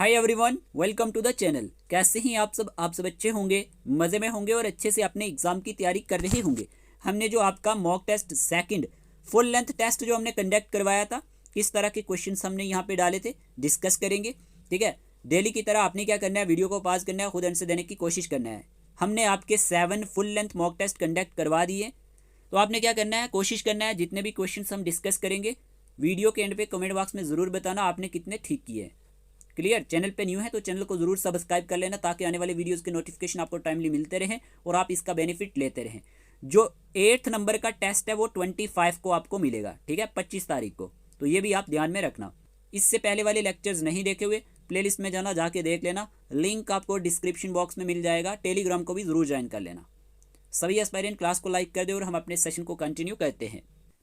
Hi everyone, welcome to the channel. कैसे हैं आप सब अच्छे होंगे, मज़े में होंगे और अच्छे से अपने एग्ज़ाम की तैयारी कर रहे होंगे। हमने जो आपका mock test second full length test जो हमने कंडक्ट करवाया था, किस तरह के क्वेश्चंस हमने यहाँ पे डाले थे डिस्कस करेंगे। ठीक है, डेली की तरह आपने क्या करना है, वीडियो को पॉज करना है, खुद आंसर देने की कोशिश करना है। हमने आपके 7 full length mock test conduct करवा दिए, तो आपने क्या करना है, कोशिश करना है जितने भी क्वेश्चन हम डिस्कस करेंगे वीडियो के एंड पे कमेंट बॉक्स में ज़रूर बताना आपने कितने ठीक किए हैं। क्लियर। चैनल पे न्यू है तो चैनल को जरूर सब्सक्राइब कर लेना ताकि आने वाले वीडियोस के नोटिफिकेशन आपको टाइमली मिलते रहें और आप इसका बेनिफिट लेते रहें। जो 8th नंबर का टेस्ट है वो 25 को आपको मिलेगा, ठीक है, 25 तारीख को। तो ये भी आप ध्यान में रखना। इससे पहले वाले लेक्चर्स नहीं देखे हुए प्लेलिस्ट में जाना, जाके देख लेना, लिंक आपको डिस्क्रिप्शन बॉक्स में मिल जाएगा। टेलीग्राम को भी जरूर ज्वाइन कर लेना। सभी एस्पायरेंट क्लास को लाइक कर दे और हम अपने सेशन को कंटिन्यू करते हैं।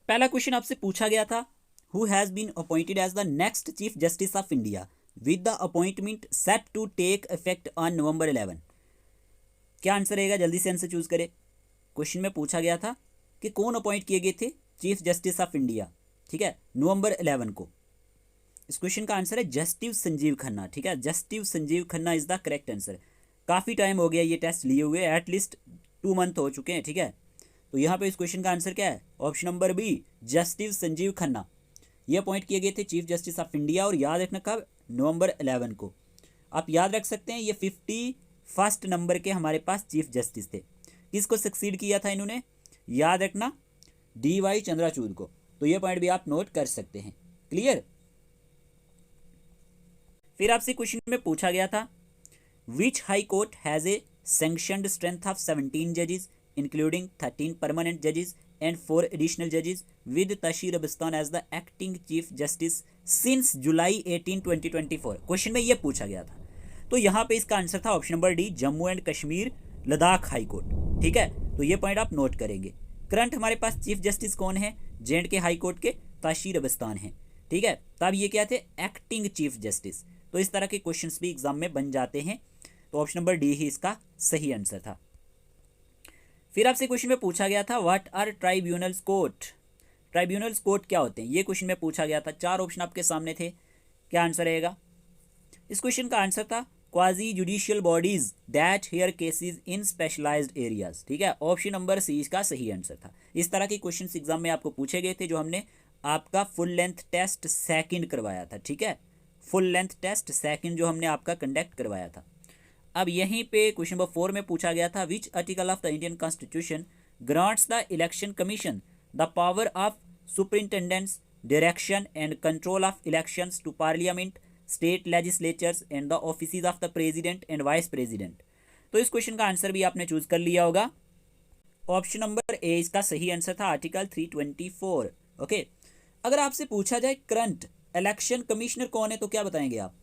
पहला क्वेश्चन आपसे पूछा गया था, who has been appointed as the next chief justice of India with the appointment set to take effect on November 11। क्या आंसर रहेगा, जल्दी से आंसर चूज करें। क्वेश्चन में पूछा गया था कि कौन अपॉइंट किए गए थे चीफ जस्टिस ऑफ इंडिया, ठीक है, November 11 को। इस क्वेश्चन का आंसर है जस्टिस संजीव खन्ना, ठीक है, justice Sanjiv Khanna is the correct answer. काफ़ी टाइम हो गया ये टेस्ट लिए हुए, एटलीस्ट 2 मंथ हो चुके हैं, ठीक है। तो यहाँ पे इस क्वेश्चन का आंसर क्या है, option number B, justice Sanjiv Khanna. ये अपॉइंट किए गए थे चीफ जस्टिस ऑफ इंडिया, और याद रखना कब, November 11 को। आप याद रख सकते हैं ये 51st नंबर के हमारे पास चीफ जस्टिस थे। किसको सक्सीड किया था इन्होंने, याद रखना, DY चंद्रचूड़ को। तो ये पॉइंट भी आप नोट कर सकते हैं। क्लियर। फिर आपसे क्वेश्चन में पूछा गया था, which high court has a sanctioned strength of 17 जजेस इंक्लूडिंग 13 परमानेंट जजेस and 4 additional judges with Tashir Abastan as the acting chief justice since July 18, 2024। Question में ये पूछा गया था, तो यहाँ पे इसका आंसर था option number D, Jammu and Kashmir Ladakh high court. ठीक है, तो ये पॉइंट आप नोट करेंगे। करंट हमारे पास चीफ जस्टिस कौन है, J&K हाई कोर्ट के ताशीर अबस्तान हैं, ठीक है। तब ये क्या थे, एक्टिंग चीफ जस्टिस। तो इस तरह के क्वेश्चन भी एग्जाम में बन जाते हैं, तो ऑप्शन नंबर डी ही इसका सही आंसर था। फिर आपसे क्वेश्चन में पूछा गया था, what are tribunals court. Tribunals court क्या होते हैं, ये क्वेश्चन में पूछा गया था। 4 ऑप्शन आपके सामने थे, क्या आंसर रहेगा। इस क्वेश्चन का आंसर था quasi judicial bodies that hear cases in specialised areas, ठीक है, ऑप्शन नंबर सी इसका सही आंसर था। इस तरह के क्वेश्चन एग्जाम में आपको पूछे गए थे, जो हमने आपका फुल लेंथ टेस्ट सेकंड करवाया था, ठीक है, फुल लेंथ टेस्ट सेकंड जो हमने आपका कंडक्ट करवाया था। अब यहीं पे क्वेश्चन नंबर 4 में पूछा गया था, which article of the Indian constitution grants the election commission the power of superintendence direction and control of elections to parliament, state legislatures and the offices of the president and vice president. तो इस question का answer भी आपने choose कर लिया होगा, option number ए इसका सही आंसर था, आर्टिकल 324। ओके, अगर आपसे पूछा जाए करंट इलेक्शन कमिश्नर कौन है, तो क्या बताएंगे आप,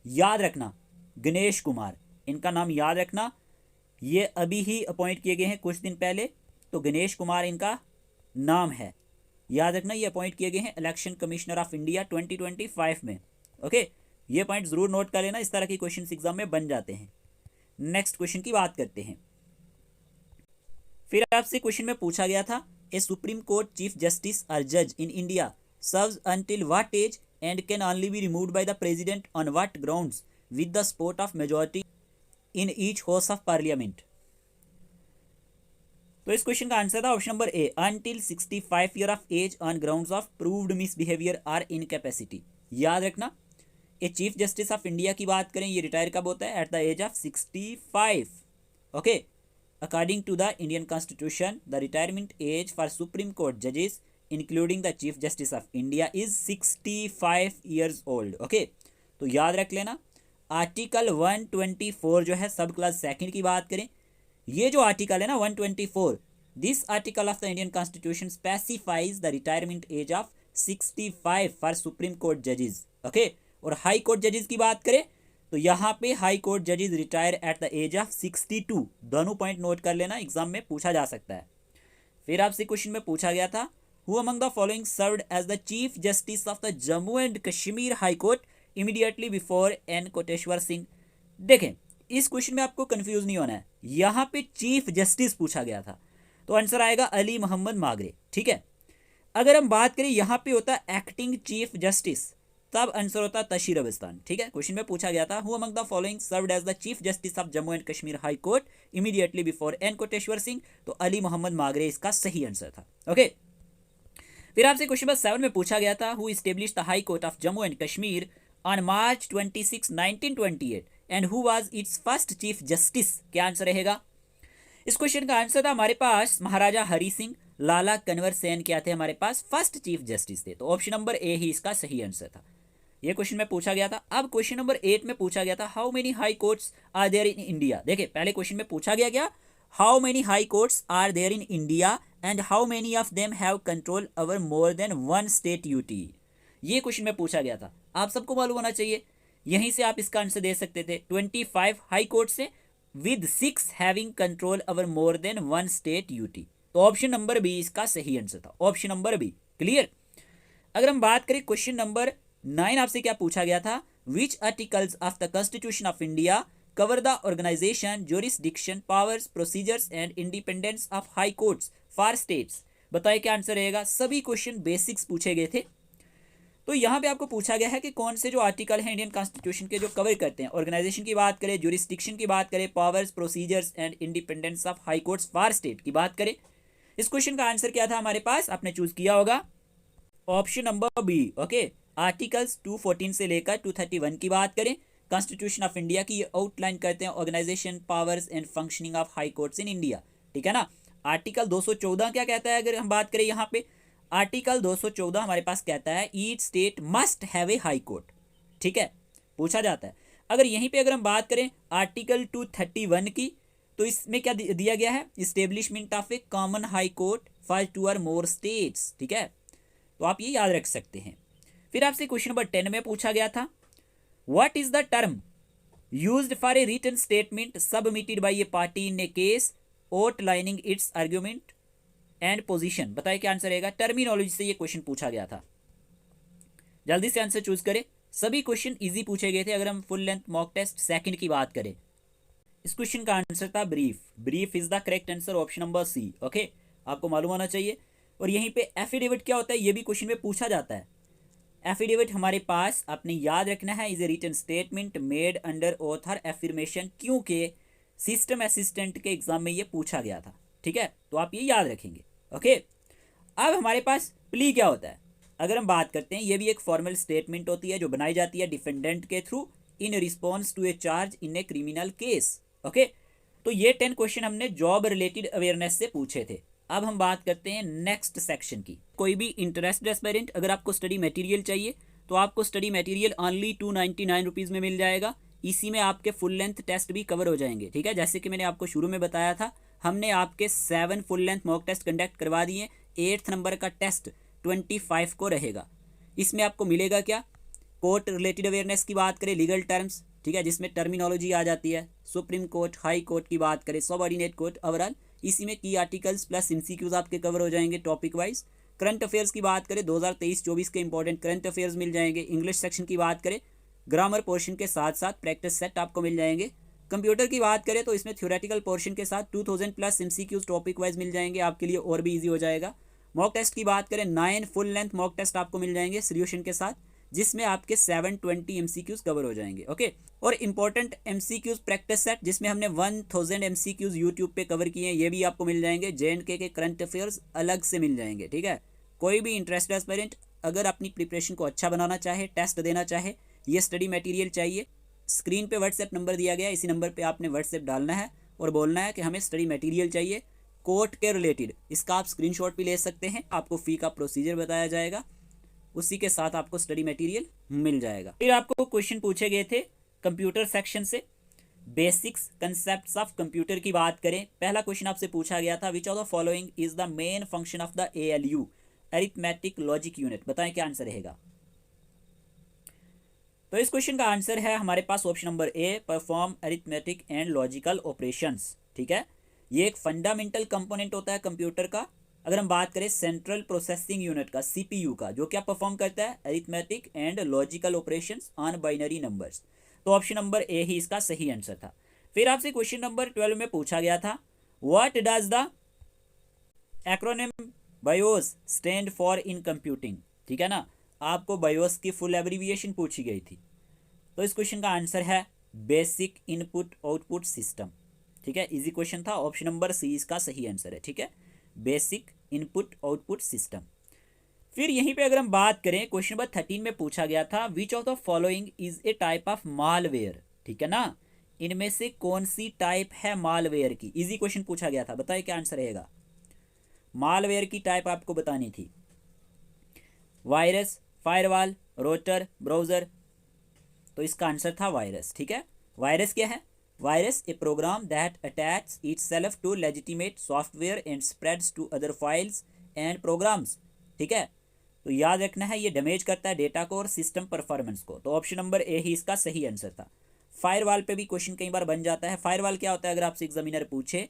याद रखना गणेश कुमार, इनका नाम याद रखना। ये अभी ही अपॉइंट किए गए हैं कुछ दिन पहले, तो गणेश कुमार इनका नाम है, याद रखना। ये अपॉइंट किए गए हैं इलेक्शन कमिश्नर ऑफ इंडिया 2025 में। ओके, ये पॉइंट जरूर नोट कर लेना, इस तरह की क्वेश्चन एग्जाम में बन जाते हैं। नेक्स्ट क्वेश्चन की बात करते हैं। फिर आपसे क्वेश्चन में पूछा गया था, a supreme court chief justice और जज in India serves until what age and can only be removed by the president on what grounds with the support of majority in each house of parliament। तो इस question का answer था option number A, until 65 year of age on grounds of proved misbehaviour और incapacity. याद रखना, ये chief justice of India की बात करें, ये रिटायर कब होता है, at the age of 65। Okay, according to the Indian constitution the retirement age for supreme court जजेस including the chief justice of India is 65 years old. Okay, तो याद रख लेना, आर्टिकल 124 जो है सब क्लास सेकंड की बात करें, ये जो आर्टिकल है ना 124, this article of the Indian constitution specifies the retirement age of 65 for supreme court जजेस। ओके, और हाई कोर्ट जजेस की बात करें तो यहाँ पे हाई कोर्ट जजेस retire at the age of 62। दोनों पॉइंट नोट कर लेना, एग्जाम में पूछा जा सकता है। फिर आपसे क्वेश्चन में पूछा गया था, who among the following served as the chief justice of the Jammu and Kashmir high court immediately before N Koteshwar Singh. देखें, इस क्वेश्चन में आपको कंफ्यूज नहीं होना है, यहाँ पे चीफ जस्टिस पूछा गया था, तो आंसर आएगा अली मोहम्मद मागरे, ठीक है। अगर हम बात करें यहाँ पे होता है एक्टिंग चीफ जस्टिस, तब आंसर होता तशीरबिस्तान। ठीक है, क्वेश्चन में पूछा गया था who among the following served as the chief justice of Jammu and Kashmir high court immediately before N Koteshwar Singh, तो अली मोहम्मद मागरे इसका सही आंसर था। ओके, फिर आपसे क्वेश्चन नंबर 7 में पूछा गया था who established the high court of Jammu and Kashmir on March 26, 1928 and who was it's first chief justice. क्या आंसर रहेगा? इस क्वेश्चन का आंसर था हमारे पास महाराजा हरि सिंह, लाला कन्वर सेन क्या थे हमारे पास फर्स्ट चीफ जस्टिस थे, तो ऑप्शन नंबर ए ही इसका सही आंसर था। ये क्वेश्चन में पूछा गया था। अब क्वेश्चन नंबर 8 में पूछा गया था how many high courts are there in India. देखिए पहले क्वेश्चन में पूछा गया क्या, how many high courts are there in India and how many of them have control over more than one state UT. ये क्वेश्चन में पूछा गया था, आप सबको मालूम होना चाहिए। यहीं से आप इसका आंसर दे सकते थे 25 हाई कोर्ट से with 6 having control over more than one state UT, तो ऑप्शन नंबर बी इसका सही आंसर था, ऑप्शन नंबर बी। क्लियर। अगर हम बात करें क्वेश्चन नंबर 9 आपसे क्या पूछा गया था, which articles of the constitution of India cover the organisation, jurisdiction, powers, procedures and independence of high courts for states. बताइए क्या आंसर रहेगा। सभी क्वेश्चन बेसिक्स पूछे गए थे, तो यहाँ पे आपको पूछा गया है कि कौन से जो आर्टिकल हैं इंडियन कॉन्स्टिट्यूशन के जो कवर करते हैं, ऑर्गेनाइजेशन की बात करें, ज्यूरिसडिक्शन की बात करें, powers, procedures and independence of high courts for state की बात करें। इस क्वेश्चन का आंसर क्या था हमारे पास, आपने चूज किया होगा option number B. Okay, articles 214 से लेकर 231 की बात करें कॉन्स्टिट्यूशन ऑफ इंडिया की, ये आउटलाइन करते हैं organisation, powers and functioning of high courts in India. ठीक है ना। आर्टिकल 214 क्या कहता है, अगर हम बात करें यहाँ पे आर्टिकल 214 हमारे पास कहता है each state must have a high court. ठीक है, पूछा जाता है। अगर यहीं पे अगर हम बात करें आर्टिकल 231 की, तो इसमें क्या दिया गया है, establishment of A common high court for 2 और मोर स्टेट्स। ठीक है, तो आप ये याद रख सकते हैं। फिर आपसे क्वेश्चन नंबर 10 में पूछा गया था what is the term used for a written statement submitted by a party in a case outlining its argument and position. बताइए क्या आंसर रहेगा। टर्मिनोलॉजी से ये क्वेश्चन पूछा गया था, जल्दी से आंसर चूज करें। सभी क्वेश्चन इजी पूछे गए थे। अगर हम full length mock test second की बात करें, इस क्वेश्चन का आंसर था brief. Brief is the correct answer, option number C. Okay, आपको मालूम होना चाहिए। और यहीं पे एफिडेविट क्या होता है, ये भी क्वेश्चन में पूछा जाता है। एफिडेविट हमारे पास आपने याद रखना है is a written statement made under oath और एफर्मेशन, क्योंकि सिस्टम असिस्टेंट के एग्जाम में ये पूछा गया था। ठीक है, तो आप ये याद रखेंगे। ओके, अब हमारे पास प्ली क्या होता है, अगर हम बात करते हैं, ये भी एक फॉर्मल स्टेटमेंट होती है जो बनाई जाती है डिफेंडेंट के through in response to a charge in a criminal case. Okay, तो ये 10 क्वेश्चन हमने जॉब रिलेटेड अवेयरनेस से पूछे थे। अब हम बात करते हैं नेक्स्ट सेक्शन की। कोई भी इंटरेस्टेड एस्पिरेंट अगर आपको स्टडी मटेरियल चाहिए तो आपको स्टडी मटेरियल ओनली 299 रुपीज़ में मिल जाएगा। इसी में आपके फुल लेंथ टेस्ट भी कवर हो जाएंगे। ठीक है, जैसे कि मैंने आपको शुरू में बताया था, हमने आपके 7 full length mock test conduct करवा दिए। 8th नंबर का टेस्ट 25 को रहेगा। इसमें आपको मिलेगा क्या, कोर्ट रिलेटेड अवेयरनेस की बात करें, लीगल टर्म्स, ठीक है, जिसमें टर्मिनोलॉजी आ जाती है, सुप्रीम कोर्ट, हाई कोर्ट की बात करें, सबऑर्डिनेट कोर्ट, ओवरऑल इसी में की आर्टिकल्स प्लस एमसीक्यूज आपके कवर हो जाएंगे टॉपिक वाइज। करंट अफेयर्स की बात करें 2023-24 के इंपॉर्टेंट करंट अफेयर्स मिल जाएंगे। इंग्लिश सेक्शन की बात करें ग्रामर पोर्शन के साथ साथ प्रैक्टिस सेट आपको मिल जाएंगे। कंप्यूटर की बात करें तो इसमें थ्योरेटिकल पोर्शन के साथ 2000 प्लस एमसीक्यूज टॉपिक वाइज मिल जाएंगे, आपके लिए और भी ईजी हो जाएगा। मॉक टेस्ट की बात करें 9 फुल लेंथ मॉक टेस्ट आपको मिल जाएंगे सोल्यूशन के साथ, जिसमें आपके 720 एमसीक्यूज कवर हो जाएंगे। ओके, और इंपॉर्टेंट एमसीक्यूज प्रैक्टिस सेट जिसमें हमने 1000 एमसीक्यूज यूट्यूब पे कवर किए हैं, ये भी आपको मिल जाएंगे। JNK के करंट अफेयर्स अलग से मिल जाएंगे। ठीक है, कोई भी इंटरेस्टेड एस्पिरेंट अगर अपनी प्रिपरेशन को अच्छा बनाना चाहे, टेस्ट देना चाहे, ये स्टडी मटेरियल चाहिए, स्क्रीन पे व्हाट्सएप नंबर दिया गया है, इसी नंबर पे आपने व्हाट्सएप डालना है और बोलना है कि हमें स्टडी मटेरियल चाहिए कोर्ट के रिलेटेड। इसका आप स्क्रीनशॉट भी ले सकते हैं, आपको फ़ी का प्रोसीजर बताया जाएगा, उसी के साथ आपको स्टडी मटेरियल मिल जाएगा। फिर आपको क्वेश्चन पूछे गए थे कंप्यूटर सेक्शन से, बेसिक्स कंसेप्ट्स ऑफ कंप्यूटर की बात करें। पहला क्वेश्चन आपसे पूछा गया था which of the following is the main function of the ALU, arithmetic logic unit. बताएं क्या आंसर रहेगा। तो इस क्वेश्चन का आंसर है हमारे पास option number A, perform arithmetic and logical operations. ठीक है, ये एक फंडामेंटल कंपोनेंट होता है कंप्यूटर का। अगर हम बात करें सेंट्रल प्रोसेसिंग यूनिट का, CPU का, जो क्या परफॉर्म करता है, arithmetic and logical operations on binary numbers. तो ऑप्शन नंबर ए ही इसका सही आंसर था। फिर आपसे क्वेश्चन नंबर 12 में पूछा गया था what does the acronym BIOS stand for in computing. ठीक है ना, आपको बायोस की फुल एब्रीविएशन पूछी गई थी। तो इस क्वेश्चन का आंसर है बेसिक इनपुट आउटपुट सिस्टम। ठीक है, इजी क्वेश्चन था, ऑप्शन नंबर सी इसका सही आंसर है। ठीक है, बेसिक इनपुट आउटपुट सिस्टम। फिर यहीं पे अगर हम बात करें, क्वेश्चन नंबर 13 में पूछा गया था which of the following is a type of malware. ठीक है ना, इनमें से कौन सी टाइप है मालवेयर की। इजी क्वेश्चन पूछा गया था, बताइए क्या आंसर रहेगा। मालवेयर की टाइप आपको बतानी थी। Virus, firewall, rotor, browser. तो इसका आंसर था वायरस। ठीक है, वायरस क्या है? Virus a program that attach itself to legitimate software and spreads to other files and programs. ठीक है, तो याद रखना है ये डैमेज करता है डेटा को और सिस्टम परफॉर्मेंस को। तो ऑप्शन नंबर ए ही इसका सही आंसर था। फायरवॉल पे भी क्वेश्चन कई बार बन जाता है। फायरवॉल क्या होता है अगर आपसे एग्जामिनर पूछे,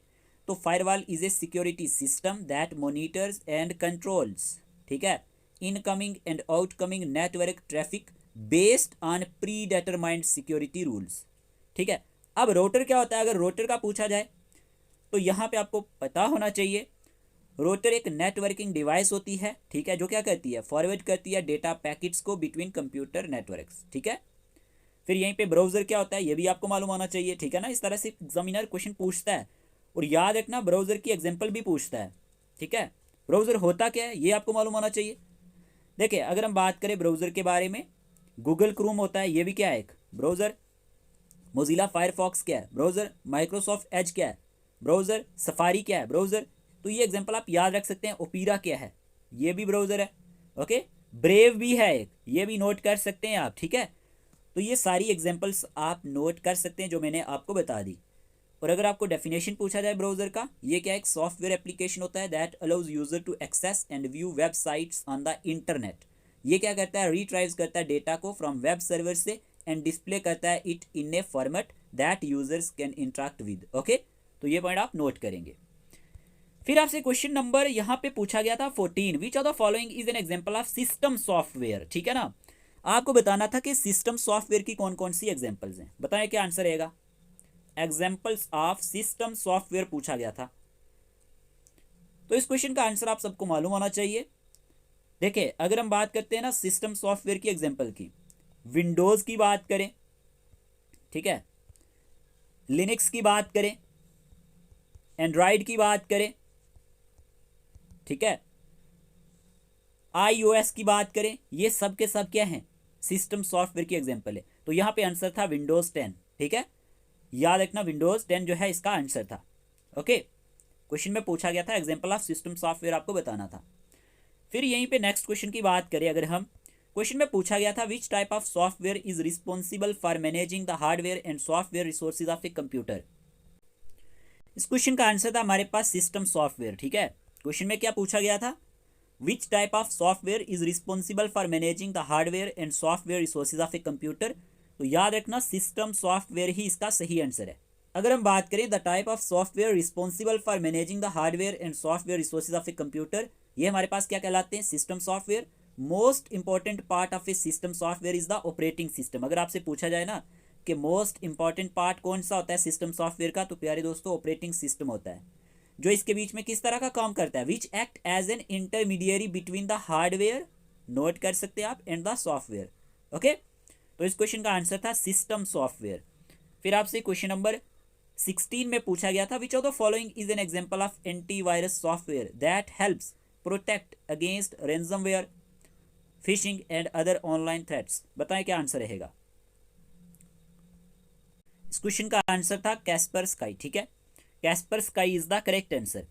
तो firewall is a security system that monitors and controls, ठीक है, incoming and outcoming network traffic based on pre determined security rules. ठीक है, अब रोटर क्या होता है? अगर रोटर का पूछा जाए तो यहाँ पे आपको पता होना चाहिए, रोटर एक नेटवर्किंग डिवाइस होती है। ठीक है, जो क्या करती है? फॉरवर्ड करती है डेटा पैकेट्स को बिटवीन कंप्यूटर नेटवर्क्स। ठीक है, फिर यहीं पे ब्राउजर क्या होता है ये भी आपको मालूम होना चाहिए। ठीक है ना, इस तरह से एग्जामिनर क्वेश्चन पूछता है। और याद रखना ब्राउजर की एग्जांपल भी पूछता है। ठीक है, ब्राउजर होता क्या है ये आपको मालूम होना चाहिए। देखिए, अगर हम बात करें ब्राउजर के बारे में, गूगल क्रोम होता है, ये भी क्या है? एक ब्राउजर। मोजिला फायरफॉक्स क्या है? ब्राउजर। माइक्रोसॉफ्ट एज क्या है? ब्राउजर। सफारी क्या है? ब्राउजर। तो ये एग्जांपल आप याद रख सकते हैं। ओपेरा क्या है? ये भी ब्राउजर है। ओके, ब्रेव भी है एक, ये भी नोट कर सकते हैं आप। ठीक है, तो ये सारी एग्जांपल्स आप नोट कर सकते हैं जो मैंने आपको बता दी। और अगर आपको डेफिनेशन पूछा जाए ब्राउजर का, ये क्या? एक सॉफ्टवेयर एप्लीकेशन होता है that allows user to access and view websites on the internet. ये क्या करता है? रिट्राइव करता है डेटा को फ्रॉम वेब सर्वर से एंड डिस्प्ले करता है it in a format that users can interact with. Okay, तो ये पॉइंट आप नोट करेंगे। फिर आपसे क्वेश्चन नंबर यहाँ पे पूछा गया था 14, विच of the following is an example of system software. ठीक है ना, आपको बताना था कि सिस्टम सॉफ्टवेयर की कौन कौन सी एग्जांपल्स हैं। बताएं क्या आंसर रहेगा। एग्जांपल्स ऑफ सिस्टम सॉफ्टवेयर पूछा गया था। तो इस क्वेश्चन का आंसर आप सबको मालूम होना चाहिए। देखिए, अगर हम बात करते हैं ना सिस्टम सॉफ्टवेयर की एग्जांपल की, विंडोज की बात करें, ठीक है, लिनक्स की बात करें, एंड्रॉयड की बात करें, ठीक है, iOS की बात करें, ये सब के सब क्या हैं? सिस्टम सॉफ्टवेयर की एग्जांपल है। तो यहाँ पे आंसर था विंडोज 10। ठीक है, याद रखना विंडोज 10 जो है इसका आंसर था। ओके, क्वेश्चन में पूछा गया था एग्जांपल ऑफ सिस्टम सॉफ्टवेयर आपको बताना था। फिर यहीं पे नेक्स्ट क्वेश्चन की बात करें, अगर हम, क्वेश्चन में पूछा गया था which type of software is responsible for managing the hardware and software resources of a computer. इस क्वेश्चन का आंसर था हमारे पास सिस्टम सॉफ्टवेयर। ठीक है, क्वेश्चन में क्या पूछा गया था? Which type of software is responsible for managing the hardware and software resources of a computer. तो याद रखना सिस्टम सॉफ्टवेयर ही इसका सही आंसर है। अगर हम बात करें the type of software responsible for managing the hardware and software resources of a computer, ये हमारे पास क्या कहलाते हैं? System software. Most important part of A system software is the operating system. अगर आपसे पूछा जाए ना कि मोस्ट इंपॉर्टेंट पार्ट कौन सा होता है सिस्टम सॉफ्टवेयर का, तो प्यारे दोस्तों ऑपरेटिंग सिस्टम होता है, जो इसके बीच में किस तरह का काम करता है? Which act as an intermediary between the hardware, note कर सकते हैं आप, एंड द सॉफ्टवेयर। ओके, तो इस क्वेश्चन का आंसर था सिस्टम सॉफ्टवेयर। फिर आपसे क्वेश्चन नंबर 16 में पूछा गया था which of the following is an example of antivirus software that helps protect against ransomware, fishing and other online threats. बताएं क्या आंसर रहेगा। इस क्वेश्चन का आंसर था कैस्परस्काई। ठीक है, Kaspersky is the correct answer.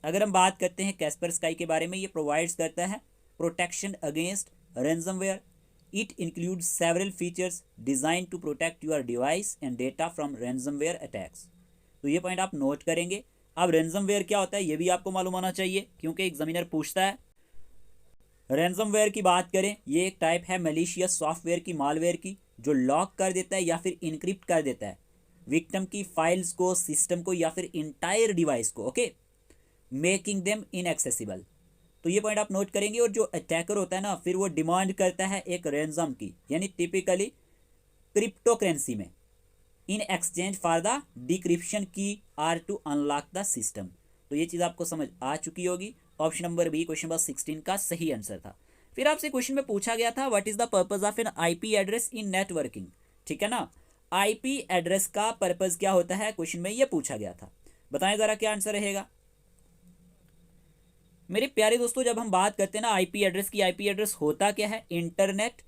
अगर हम बात करते हैं कैस्परस्काई के बारे में, ये प्रोवाइड्स करता है protection against ransomware. It includes several features design to protect your device and data from ransomware attacks. तो ये पॉइंट आप नोट करेंगे। अब रैंसमवेयर क्या होता है ये भी आपको मालूम होना चाहिए, क्योंकि एग्जामिनर पूछता है। रैंसमवेयर की बात करें, ये एक टाइप है मलिशियस सॉफ्टवेयर की, मालवेयर की, जो लॉक कर देता है या फिर इनक्रिप्ट कर देता है विक्टिम की फाइल्स को, सिस्टम को, या फिर इंटायर डिवाइस को। Okay, making them inaccessible. तो ये पॉइंट आप नोट करेंगे। और जो अटैकर होता है ना, फिर वो डिमांड करता है एक रैंसम की, यानी टिपिकली क्रिप्टो करेंसी में, in exchange for the decryption key are to unlock the system. तो ये चीज़ आपको समझ आ चुकी होगी। Option number B question number 16 का सही आंसर था। फिर आपसे क्वेश्चन में पूछा गया था what is the purpose of N IP address in networking, ठीक है ना। आईपी एड्रेस का पर्पज क्या होता है, क्वेश्चन में ये पूछा गया था। बताएं जरा क्या आंसर रहेगा। मेरे प्यारे दोस्तों, जब हम बात करते हैं ना आईपी एड्रेस की, आईपी एड्रेस होता क्या है, इंटरनेट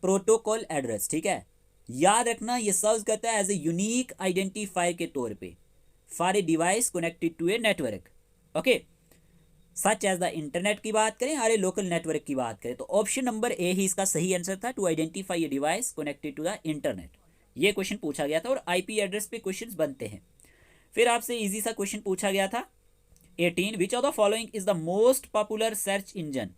प्रोटोकॉल एड्रेस, ठीक है। याद रखना ये सर्व करता है एज ए यूनिक आइडेंटिफायर के तौर पे for a device connected to a network, okay. Such as the internet की बात करें, हमारे लोकल नेटवर्क की बात करें, तो ऑप्शन नंबर ए ही इसका सही आंसर था, to identify a device connected to the internet. ये क्वेश्चन पूछा गया था और आईपी एड्रेस पे क्वेश्चंस बनते हैं। फिर आपसे इजी सा क्वेश्चन पूछा गया था 18, which of the following is the most popular search engine,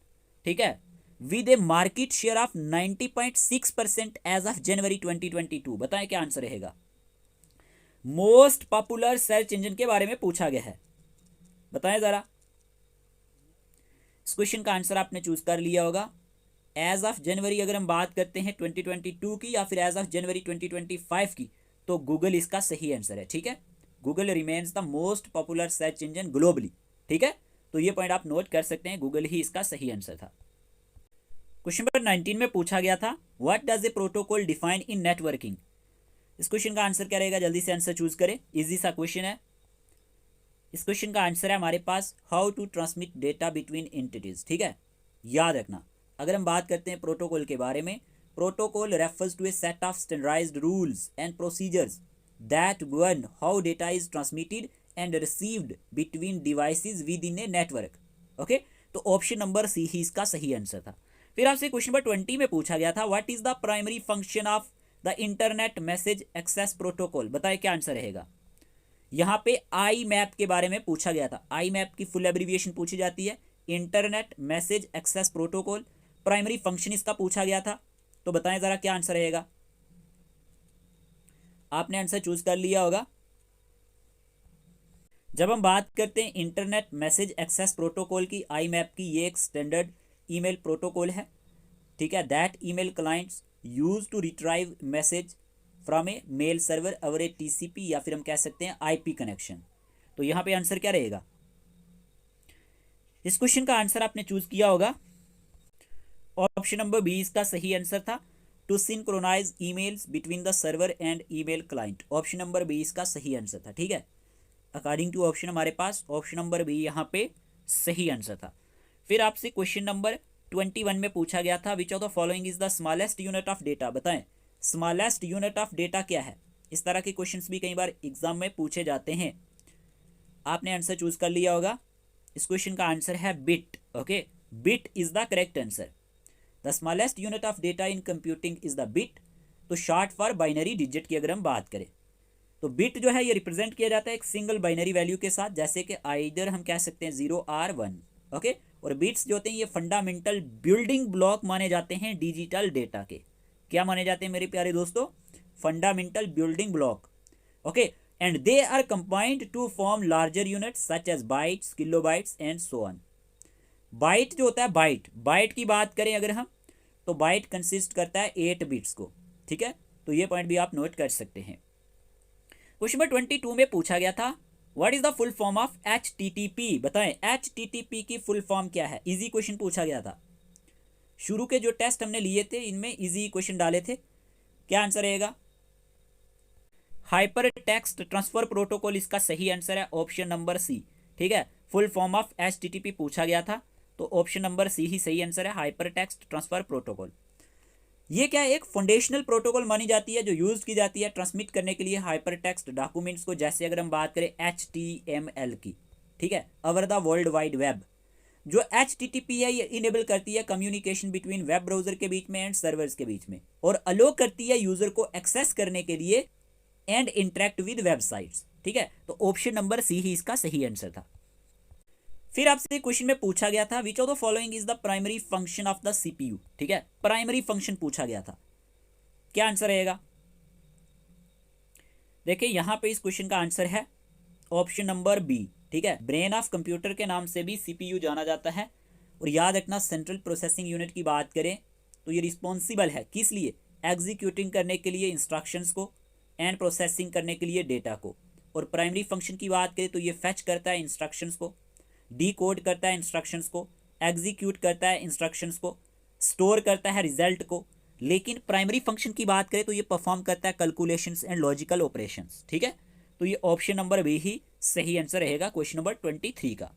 ठीक है, with a market share of 90.6% as of January 2022। बताएं क्या आंसर रहेगा। मोस्ट पॉपुलर सर्च इंजन के बारे में पूछा गया है, बताएं जरा। इस क्वेश्चन का आंसर आपने चूज कर लिया होगा। एज ऑफ जनवरी अगर हम बात करते हैं 2022 की या फिर एज ऑफ जनवरी 2025 की, तो गूगल इसका सही आंसर है, ठीक है। Google remains the most popular search engine globally, ठीक है। तो ये पॉइंट आप नोट कर सकते हैं, गूगल ही इसका सही आंसर था। क्वेश्चन नंबर 19 में पूछा गया था what does a protocol define in networking. इस क्वेश्चन का आंसर क्या रहेगा, जल्दी से आंसर चूज करें, इजी सा क्वेश्चन है। इस क्वेश्चन का आंसर है हमारे पास how to transmit data between entities, ठीक है। याद रखना, अगर हम बात करते हैं प्रोटोकॉल के बारे में, protocol refers to a set of standardized rules and procedures that govern how data is transmitted and received between devices within a network, okay. तो ऑप्शन नंबर सी ही इसका सही आंसर था। फिर आपसे क्वेश्चन नंबर 20 में पूछा गया था what is the primary function of the internet message access protocol. बताए क्या आंसर रहेगा। यहाँ पे आई मैप के बारे में पूछा गया था। आई मैप की फुल एब्रीविएशन पूछी जाती है internet message access protocol. Primary function इसका पूछा गया था, तो बताएं जरा क्या आंसर रहेगा। आपने आंसर चूज कर लिया होगा। जब हम बात करते हैं इंटरनेट मैसेज एक्सेस प्रोटोकॉल की, आई मैप की, ये एक स्टैंडर्ड ईमेल प्रोटोकॉल है, ठीक है। That email clients use to retrieve message from a mail server over a TCP या फिर हम कह सकते हैं आईपी कनेक्शन। तो यहाँ पे आंसर क्या रहेगा। इस क्वेश्चन का आंसर आपने चूज किया होगा, ऑप्शन नंबर बी इसका सही आंसर था, to synchronize emails between the server and email client. Option number B इसका सही आंसर था, ठीक है। अकॉर्डिंग टू ऑप्शन हमारे पास ऑप्शन नंबर बी यहाँ पे सही आंसर था। फिर आपसे क्वेश्चन नंबर 21 में पूछा गया था which of the following is the smallest unit of data. बताएं स्मॉलेस्ट यूनिट ऑफ डेटा क्या है। इस तरह के क्वेश्चंस भी कई बार एग्जाम में पूछे जाते हैं। आपने आंसर चूज कर लिया होगा। इस क्वेश्चन का आंसर है bit, okay. Bit is the correct answer. The smallest unit of data in computing is the bit, तो शॉर्ट फॉर बाइनरी डिजिट की अगर हम बात करें तो बिट जो है ये रिप्रेजेंट किया जाता है एक सिंगल बाइनरी वैल्यू के साथ, जैसे कि आइदर हम कह सकते हैं 0 और 1, ओके। और बिट्स जो होते हैं ये फंडामेंटल बिल्डिंग ब्लॉक माने जाते हैं डिजिटल डेटा के। क्या माने जाते हैं मेरे प्यारे दोस्तों, fundamental building block, okay. And they are combined to form larger units such as bytes, kilobytes and so on. Byte जो होता है, बाइट की बात करें अगर हम, तो बाइट कंसिस्ट करता है 8 बिट्स को, ठीक है। तो ये पॉइंट भी आप नोट कर सकते हैं। क्वेश्चन नंबर 22 में पूछा गया था what is the full form of HTTP। बताएं HTTP की फुल फॉर्म क्या है। इजी क्वेश्चन पूछा गया था। शुरू के जो टेस्ट हमने लिए थे इनमें इजी क्वेश्चन डाले थे। क्या आंसर रहेगा। हाइपर टेक्स्ट ट्रांसफर प्रोटोकॉल इसका सही आंसर है, ऑप्शन नंबर सी, ठीक है। फुल फॉर्म ऑफ HTTP पूछा गया था, तो ऑप्शन नंबर सी ही सही आंसर है, हाइपर टेक्स्ट ट्रांसफर प्रोटोकॉल। ये क्या है, एक फाउंडेशनल प्रोटोकॉल मानी जाती है जो यूज की जाती है ट्रांसमिट करने के लिए हाइपर टेक्स्ट डॉक्यूमेंट्स को। जैसे अगर हम बात करें HTML की, ठीक है, over the world wide web, जो HTTP है ये इनेबल करती है कम्युनिकेशन बिटवीन वेब ब्राउजर के बीच में एंड सर्वर्स के बीच में, और अलो करती है यूजर को एक्सेस करने के लिए एंड इंटरेक्ट विद वेबसाइट्स, ठीक है। तो ऑप्शन नंबर सी ही इसका सही आंसर था। फिर आपसे क्वेश्चन में पूछा गया था which of the following is the primary function of the CPU, ठीक है। प्राइमरी फंक्शन पूछा गया था, क्या आंसर रहेगा। देखिए यहां पे इस क्वेश्चन का आंसर है ऑप्शन नंबर बी, ठीक है। ब्रेन ऑफ कंप्यूटर के नाम से भी CPU जाना जाता है। और याद रखना सेंट्रल प्रोसेसिंग यूनिट की बात करें तो ये रिस्पॉन्सिबल है किस लिए, एग्जीक्यूटिंग करने के लिए इंस्ट्रक्शंस को एंड प्रोसेसिंग करने के लिए डेटा को। और प्राइमरी फंक्शन की बात करें तो ये फैच करता है इंस्ट्रक्शंस को, डी कोड करता है इंस्ट्रक्शंस को, एग्जीक्यूट करता है इंस्ट्रक्शंस को, स्टोर करता है रिजल्ट को, लेकिन प्राइमरी फंक्शन की बात करें तो ये परफॉर्म करता है कैलकुलेशंस एंड लॉजिकल ऑपरेशंस। ठीक है, तो ये ऑप्शन नंबर बी ही सही आंसर रहेगा क्वेश्चन नंबर 23 का।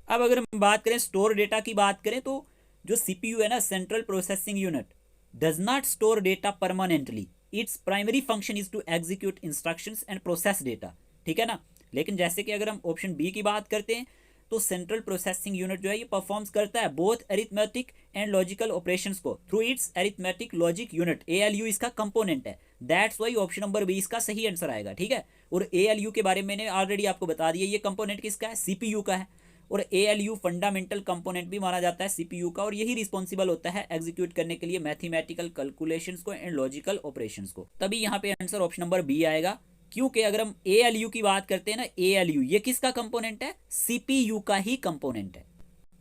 अब अगर हम बात करें स्टोर डेटा की बात करें तो जो सीपीयू है ना, central processing unit, does not store data permanently, its primary function is to execute instructions and process data. ठीक है ना, लेकिन जैसे कि अगर हम ऑप्शन बी की बात करते हैं तो सेंट्रल प्रोसेसिंग यूनिट जो है ये परफॉर्म्स करता है both arithmetic and logical operations को through its arithmetic logic unit, ALU इसका कंपोनेंट है। That's why option number B इसका सही आंसर आएगा। ठीक है, और एएलयू के बारे में मैंने ऑलरेडी आपको बता दिया, ये कंपोनेंट किसका है, सीपीयू का है। और एएलयू फंडामेंटल कंपोनेंट भी माना जाता है सीपीयू का, और यही रिस्पॉन्सिबल होता है एग्जीक्यूट करने के लिए मैथमेटिकल कैलकुलेशंस को एंड लॉजिकल ऑपरेशंस को। तभी यहाँ पे आंसर ऑप्शन नंबर बी आएगा, क्योंकि अगर हम एएलयू की बात करते हैं ना, एएलयू ये किसका कंपोनेंट है, सीपीयू का ही कंपोनेंट है।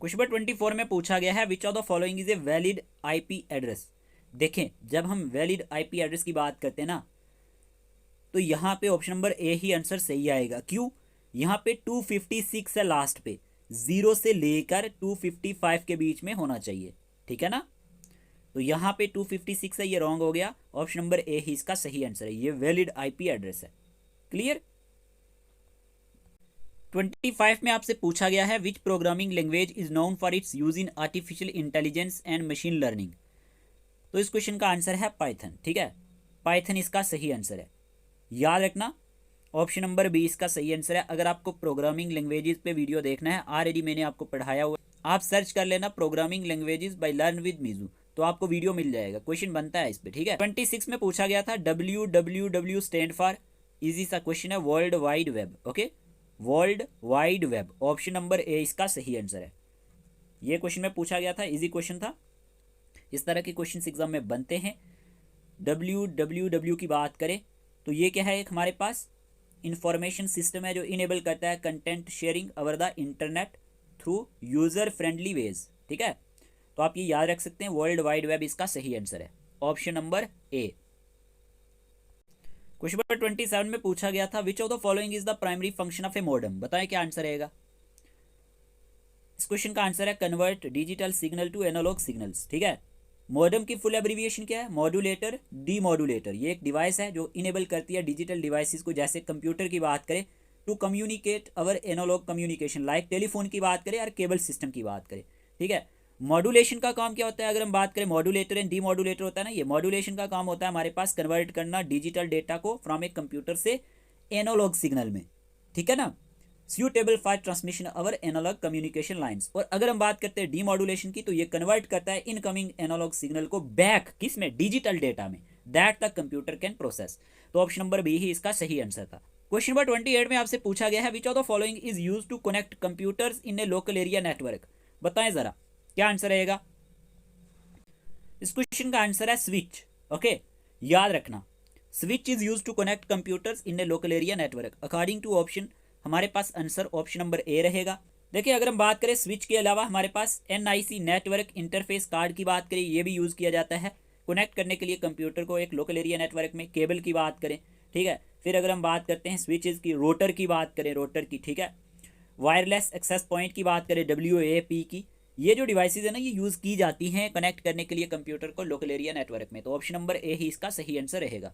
क्वेश्चन नंबर 24 में पूछा गया है which of the following is a valid IP address. देखें, जब हम वैलिड आईपी एड्रेस की बात करते हैं ना, तो यहाँ पे option number A he answer सही आएगा। क्यों, यहाँ पे 256 है लास्ट पे, 0 से लेकर 255 के बीच में होना चाहिए। ठीक है ना, तो यहाँ पे 256 है, ये रॉन्ग हो गया। ऑप्शन नंबर ए ही इसका सही आंसर है, ये वैलिड आईपी एड्रेस है। क्लियर। 25 में आपसे पूछा गया है विच programming language is known for its use in artificial intelligence and machine learning. तो इस क्वेश्चन का आंसर है पाइथन। ठीक है, पाइथन इसका सही आंसर है, याद रखना। ऑप्शन नंबर बी इसका सही आंसर है। अगर आपको प्रोग्रामिंग लैंग्वेजेस पे वीडियो देखना है, ऑलरेडी मैंने आपको पढ़ाया हुआ, आप सर्च कर लेना programming languages by learn with मीजू, तो आपको वीडियो मिल जाएगा, क्वेश्चन बनता है इस पे। ठीक है, 26 में पूछा गया था WWW स्टैंड फॉर, इजी सा क्वेश्चन है, world wide web. Okay, world wide web, option number ए इसका सही आंसर है। ये क्वेश्चन में पूछा गया था, इजी क्वेश्चन था। इस तरह के क्वेश्चन एग्जाम में बनते हैं। WWW की बात करें तो ये क्या है, एक हमारे पास इंफॉर्मेशन सिस्टम है जो इनेबल करता है content sharing over the internet through user friendly ways. ठीक है, तो आप ये याद रख सकते हैं, वर्ल्ड वाइड वेब इसका सही आंसर है, option number A. Question number 27 में पूछा गया था which of the following is the primary function of a modem. बताएं क्या आंसर रहेगा। इस क्वेश्चन का आंसर है convert digital signal to analog signals. ठीक है, मॉडेम की फुल एब्रीविएशन क्या है, मॉड्यूलेटर डीमॉड्यूलेटर। ये एक डिवाइस है जो इनेबल करती है डिजिटल डिवाइसेस को, जैसे कंप्यूटर की बात करें to communicate over analog communication, like telephone की बात करें और केबल सिस्टम की बात करें। ठीक है, मॉड्यूलेशन का काम क्या होता है, अगर हम बात करें मॉड्यूलेटर एंड डीमॉड्यूलेटर होता है ना, ये मॉड्यूलेशन का काम होता है हमारे पास कन्वर्ट करना डिजिटल डेटा को फ्रॉम ए कंप्यूटर से एनालॉग सिग्नल में। ठीक है ना, suitable for transmission over analog communication lines. और अगर हम बात करते हैं डीमॉड्यूलेशन की, तो ये कन्वर्ट करता है इनकमिंग एनालॉग सिग्नल को बैक किस में, डिजिटल डेटा में, that the computer can process. तो ऑप्शन नंबर बी ही इसका सही आंसर था। क्वेश्चन नंबर 28 में आपसे पूछा गया है which of the following is used to connect computers in a local area network. बताएं जरा क्या आंसर रहेगा। इस क्वेश्चन का आंसर है स्विच। ओके, याद रखना, switch is used to connect computers in a local area network. According to option हमारे पास आंसर ऑप्शन नंबर ए रहेगा। देखिए, अगर हम बात करें स्विच के अलावा हमारे पास NIC नेटवर्क इंटरफेस कार्ड की बात करें, ये भी यूज़ किया जाता है कनेक्ट करने के लिए कंप्यूटर को एक लोकल एरिया नेटवर्क में। केबल की बात करें, ठीक है, फिर अगर हम बात करते हैं स्विचेस की, रोटर की बात करें, रोटर की, ठीक है, वायरलेस एक्सेस पॉइंट की बात करें, WAP की, ये जो डिवाइसेज है ना, ये यूज़ की जाती हैं कनेक्ट करने के लिए कंप्यूटर को लोकल एरिया नेटवर्क में। तो ऑप्शन नंबर ए ही इसका सही आंसर रहेगा।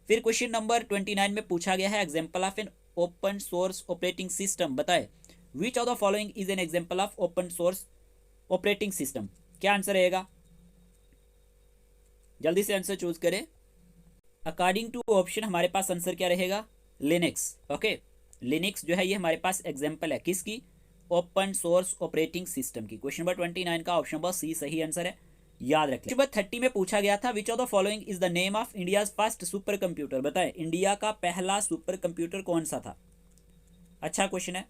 फिर क्वेश्चन नंबर 29 में पूछा गया है example of an open source operating system. बताए which of the following is an example of open source operating system. क्या आंसर रहेगा, जल्दी से आंसर चूज करें। अकॉर्डिंग टू ऑप्शन हमारे पास आंसर क्या रहेगा, लिनक्स। ओके, लिनक्स जो है ये हमारे पास एग्जाम्पल है किसकी, ओपन सोर्स ऑपरेटिंग सिस्टम की। क्वेश्चन नंबर 29 का ऑप्शन नंबर सी सही आंसर है, याद रखें। क्वेश्चन नंबर 30 में पूछा गया था which of the following is the name of India's first super computer. बताएं इंडिया का पहला सुपर कंप्यूटर कौन सा था। अच्छा क्वेश्चन है,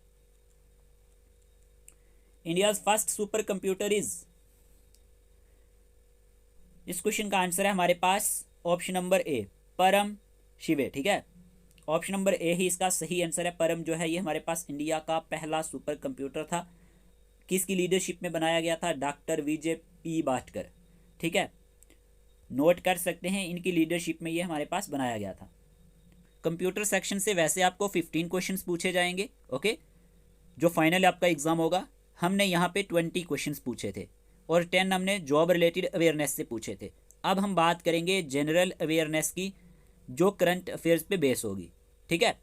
India's first super computer is, इस क्वेश्चन का आंसर है हमारे पास ऑप्शन नंबर ए, परम शिवे। ठीक है, ऑप्शन नंबर ए ही इसका सही आंसर है। परम जो है ये हमारे पास इंडिया का पहला सुपर कंप्यूटर था। किसकी लीडरशिप में बनाया गया था, डॉक्टर VJP भाटकर। ठीक है, नोट कर सकते हैं, इनकी लीडरशिप में ये हमारे पास बनाया गया था। कंप्यूटर सेक्शन से वैसे आपको 15 क्वेश्चंस पूछे जाएंगे। ओके, जो फाइनल आपका एग्जाम होगा, हमने यहाँ पे 20 क्वेश्चंस पूछे थे, और 10 हमने जॉब रिलेटेड अवेयरनेस से पूछे थे। अब हम बात करेंगे जनरल अवेयरनेस की, जो करंट अफेयर्स पे बेस होगी। ठीक है,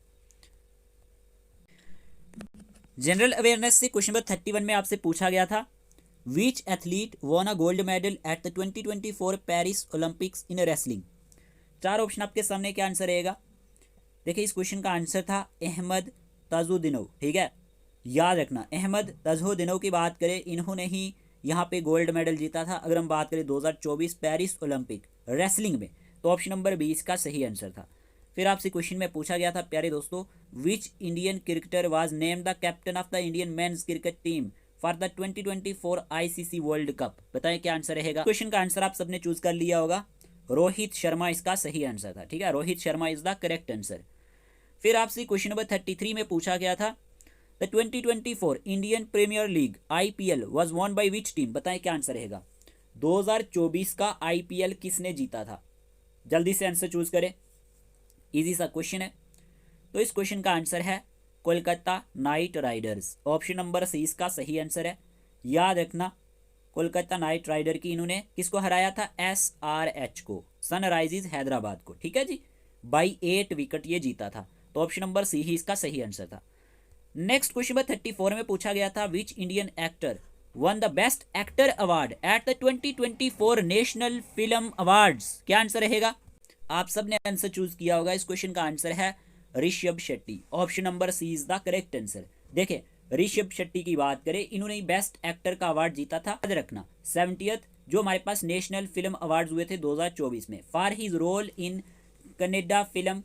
जनरल अवेयरनेस से क्वेश्चन नंबर 31 में आपसे पूछा गया था, which athlete won a gold medal at the 2024 Paris Olympics in wrestling. 4 option आपके सामने, क्या आंसर रहेगा। देखिए इस क्वेश्चन का आंसर था अहमद ताजुद्दीनोव। ठीक है, याद रखना, अहमद ताजुद्दीनोव की बात करें, इन्होंने ही यहाँ पे गोल्ड मेडल जीता था। अगर हम बात करें 2024 पेरिस ओलंपिक रेसलिंग में, तो ऑप्शन नंबर 20 का सही आंसर था। फिर आपसे क्वेश्चन में पूछा गया था प्यारे दोस्तों, which Indian cricketer was named the captain of the Indian men's cricket team for the 2024 ICC world cup. बताएं क्या आंसर रहेगा। क्वेश्चन का आंसर आप सबने चूज कर लिया होगा, रोहित शर्मा इसका सही आंसर था। ठीक है, Rohit Sharma is the correct answer. फिर आपसे क्वेश्चन नंबर 33 में पूछा गया था, the 2024 Indian premier league IPL was won by which team. बताएं क्या आंसर रहेगा। 2024 का आईपीएल किसने जीता था। जल्दी से आंसर चूज करें, इजी सा क्वेश्चन है। तो इस क्वेश्चन का आंसर है Kolkata Knight Riders. Option number C इसका सही आंसर है। याद रखना, कोलकाता नाइट राइडर की इन्होंने किसको हराया था, एसआरएच को, सनराइजर्स हैदराबाद को। ठीक है जी, बाई 8 विकेट ये जीता था। तो ऑप्शन नंबर सी ही इसका सही आंसर था। नेक्स्ट क्वेश्चन नंबर 34 में पूछा गया था, which Indian actor one the best actor award eight the 2024 national film awards. क्या आंसर रहेगा। आप सबने आंसर चूज किया होगा। इस क्वेश्चन का आंसर है Rishabh Shetty. Option number C is the correct answer. देखिए ऋषभ शेट्टी की बात करें, इन्होंने बेस्ट एक्टर का अवार्ड जीता था। याद रखना 70th जो हमारे पास नेशनल फिल्म अवार्ड हुए थे 2024 में, for his role in Kannada film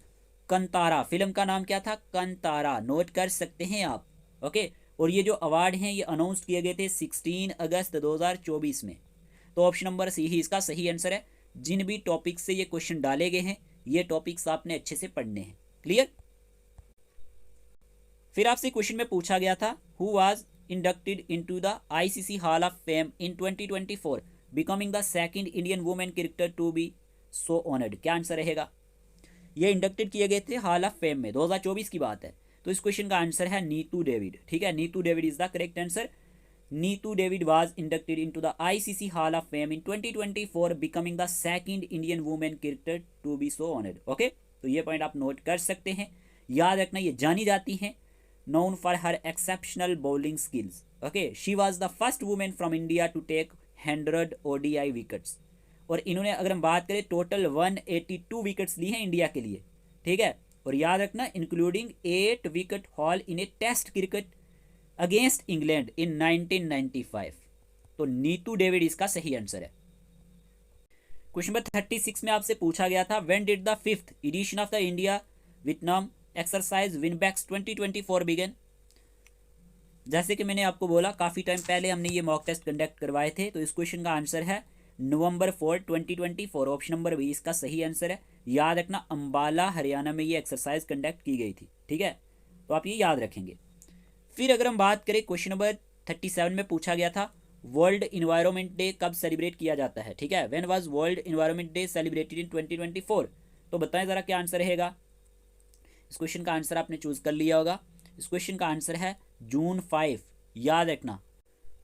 Kantara. Film का नाम क्या था, कंतारा। नोट कर सकते हैं आप। ओके, और ये जो अवार्ड हैं ये अनाउंस किए गए थे 16 अगस्त 2024 में। तो ऑप्शन नंबर सी ही इसका सही आंसर है। जिन भी टॉपिक से ये क्वेश्चन डाले गए हैं, ये टॉपिक्स आपने अच्छे से पढ़ने हैं। क्लियर। फिर आपसे क्वेश्चन में पूछा गया था, who was inducted into the ICC hall of fame in 2024 becoming the second Indian women cricketer to be so honoured. क्या आंसर रहेगा। ये इंडक्टेड किए गए थे हॉल ऑफ फेम में, 2024 की बात है। तो इस क्वेश्चन का आंसर है नीतू डेविड। ठीक है, Neetu David is the correct answer. Neetu David was inducted into the ICC hall of fame in 2024 becoming the second Indian women cricketer to be so honoured. Okay, तो ये पॉइंट आप नोट कर सकते हैं। याद रखना, ये जानी जाती हैं known for her exceptional bowling skills. Okay, she was the first woman from India to take 100 ODI wickets. और इन्होंने अगर हम बात करें टोटल 182 विकेट्स ली हैं इंडिया के लिए। ठीक है, और याद रखना including 8 wicket haul in a test cricket against England in 1995। तो नीतू डेविड इसका सही आंसर है। क्वेश्चन नंबर 36 में आपसे पूछा गया था, when did the 5th edition of the India Vietnam exercise VINBAX 2024 began. जैसे कि मैंने आपको बोला काफ़ी टाइम पहले हमने ये मॉक टेस्ट कंडक्ट करवाए थे। तो इस क्वेश्चन का आंसर है नवंबर 4, 2024। ऑप्शन नंबर 20 का सही आंसर है। याद रखना अंबाला हरियाणा में ये एक्सरसाइज कंडक्ट की गई थी। ठीक है, तो आप ये याद रखेंगे। फिर अगर हम बात करें क्वेश्चन नंबर 37 में पूछा गया था, वर्ल्ड इन्वायरमेंट डे कब सेलिब्रेट किया जाता है। ठीक है, when was world environment day celebrated in 2024। तो बताएं ज़रा क्या आंसर रहेगा। इस क्वेश्चन का आंसर आपने चूज कर लिया होगा। इस क्वेश्चन का आंसर है जून 5। याद रखना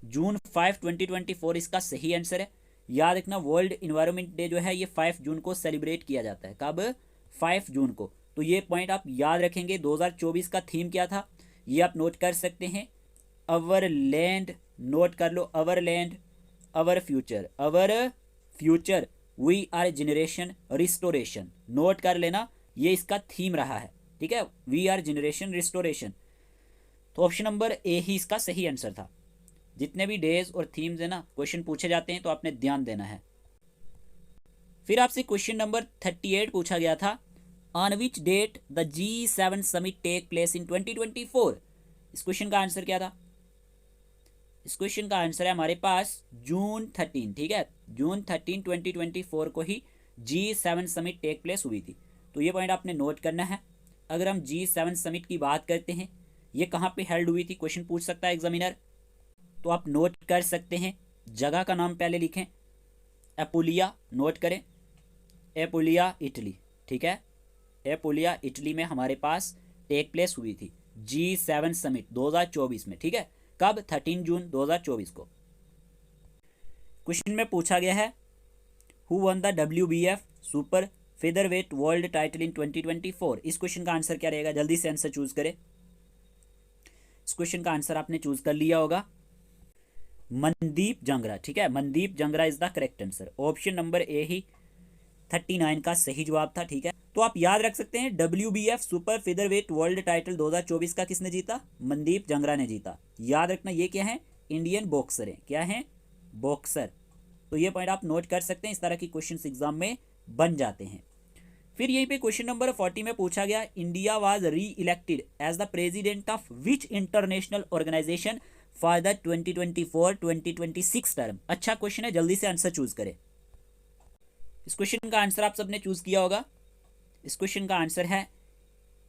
जून 5, 2024 इसका सही आंसर है। याद रखना वर्ल्ड इन्वायरमेंट डे जो है ये 5 जून को सेलिब्रेट किया जाता है। कब, 5 जून को। तो ये पॉइंट आप याद रखेंगे। 2024 का थीम क्या था ये आप नोट कर सकते हैं, अवर लैंड। नोट कर लो, our land our future, our future we are generation restoration. नोट कर लेना, ये इसका थीम रहा है। ठीक है, वी आर जनरेशन रिस्टोरेशन। तो ऑप्शन नंबर ए ही इसका सही आंसर था। जितने भी डेज और थीम्स है ना क्वेश्चन पूछे जाते हैं तो आपने ध्यान देना है। फिर आपसे क्वेश्चन नंबर 38 पूछा गया था, on which date the G7 summit take place in 2024। इस क्वेश्चन का आंसर क्या था। इस क्वेश्चन का आंसर है हमारे पास जून 13। ठीक है, जून 13, 2024 को ही G7 समिट टेक प्लेस हुई थी। तो ये पॉइंट आपने नोट करना है। अगर हम G7 समिट की बात करते हैं, ये कहाँ पे हेल्ड हुई थी, क्वेश्चन पूछ सकता है एग्जामिनर। तो आप नोट कर सकते हैं, जगह का नाम पहले लिखें, एपुलिया। नोट करें, एपुलिया इटली। ठीक है, एपुलिया इटली में हमारे पास टेक प्लेस हुई थी G7 समिट 2024 में। ठीक है, कब, 13 जून 2024 को। क्वेश्चन में पूछा गया है who one the WBF super featherweight world title in 2024। इस क्वेश्चन का आंसर क्या रहेगा, जल्दी से आंसर चूज करें। इस क्वेश्चन का आंसर आपने चूज कर लिया होगा, मनदीप जंगरा। ठीक है, Mandeep Jangra is the correct answer. Option number A ही 39 का सही जवाब था। ठीक है, तो आप याद रख सकते हैं WBF super featherweight world title 2024 का किसने जीता, मनदीप जंगरा ने जीता। याद रखना ये क्या है, इंडियन बॉक्सर है। क्या है, बॉक्सर। तो ये पॉइंट आप नोट कर सकते हैं, इस तरह की क्वेश्चन एग्जाम में बन जाते हैं। फिर यहीं पे क्वेश्चन नंबर 40 में पूछा गया India was re-elected as the president of which international organisation for the 2024-2026 term. अच्छा क्वेश्चन है, जल्दी से आंसर चूज करें। इस क्वेश्चन का आंसर आप सबने चूज किया होगा। इस क्वेश्चन का आंसर है,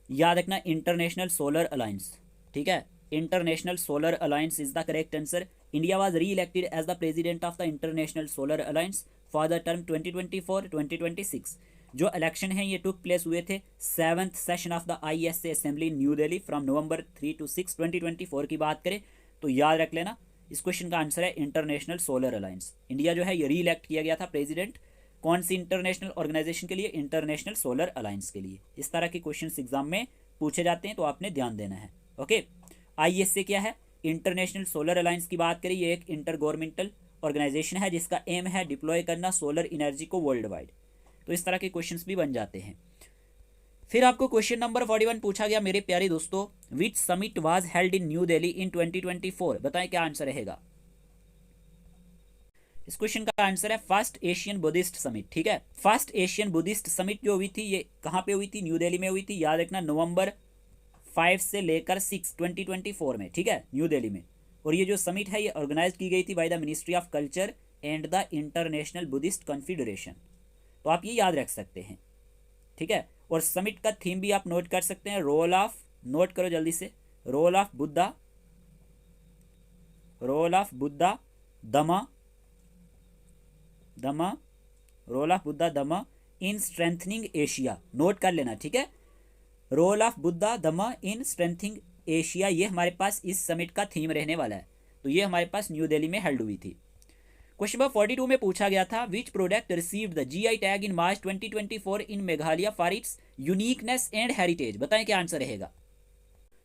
याद रखना, इंटरनेशनल सोलर अलायंस। ठीक है, international solar alliance is the correct answer. India was re-elected as the president of the international solar alliance for the term 2024-2026। जो इलेक्शन है ये टुक प्लेस हुए थे 7th session of the ISA assembly new Delhi from November 3 to 6 2024 की बात करें तो याद रख लेना, इस क्वेश्चन का आंसर है इंटरनेशनल सोलर अलायंस। इंडिया जो है ये री इलेक्ट किया गया था प्रेसिडेंट कौन सी इंटरनेशनल ऑर्गेनाइजेशन के लिए, इंटरनेशनल सोलर अलायंस के लिए। इस तरह के क्वेश्चन एग्जाम में पूछे जाते हैं, तो आपने ध्यान देना है। ओके, ISA क्या है, इंटरनेशनल सोलर अलायंस की बात करें, ये एक इंटर गवर्नमेंटल ऑर्गेनाइजेशन है जिसका एम है डिप्लॉय करना सोलर एनर्जी को वर्ल्ड वाइड। तो इस तरह के क्वेश्चंस भी बन जाते हैं। फिर आपको क्वेश्चन नंबर 41 पूछा गया मेरे प्यारे दोस्तों, which summit was held in New Delhi in 2024। बताएं क्या आंसर रहेगा। इस क्वेश्चन का आंसर है फर्स्ट एशियन बुद्धिस्ट समिट। ठीक है, फर्स्ट एशियन बुद्धिस्ट समिट जो हुई थी ये कहाँ पे हुई थी, न्यू दिल्ली में हुई थी। याद रखना, November 5 से लेकर 6 2024 में। ठीक है, न्यू दिल्ली में। और ये जो समिट है ये ऑर्गेनाइज की गई थी by the ministry of culture and the international Buddhist confederation. तो आप ये याद रख सकते हैं। ठीक है, और समिट का थीम भी आप नोट कर सकते हैं, रोल ऑफ, नोट करो जल्दी से, role of Buddha, role of Buddha Dhamma, Dhamma, role of Buddha Dhamma in strengthening Asia. Note कर लेना। ठीक है, role of Buddha Dhamma in strengthening Asia, ये हमारे पास इस समिट का थीम रहने वाला है। तो ये हमारे पास न्यू दिल्ली में हेल्ड हुई थी। क्वेश्चन नंबर 42 में पूछा गया था which product received the GI tag in March 2024 in Meghalaya for its uniqueness and heritage. बताएं क्या आंसर रहेगा।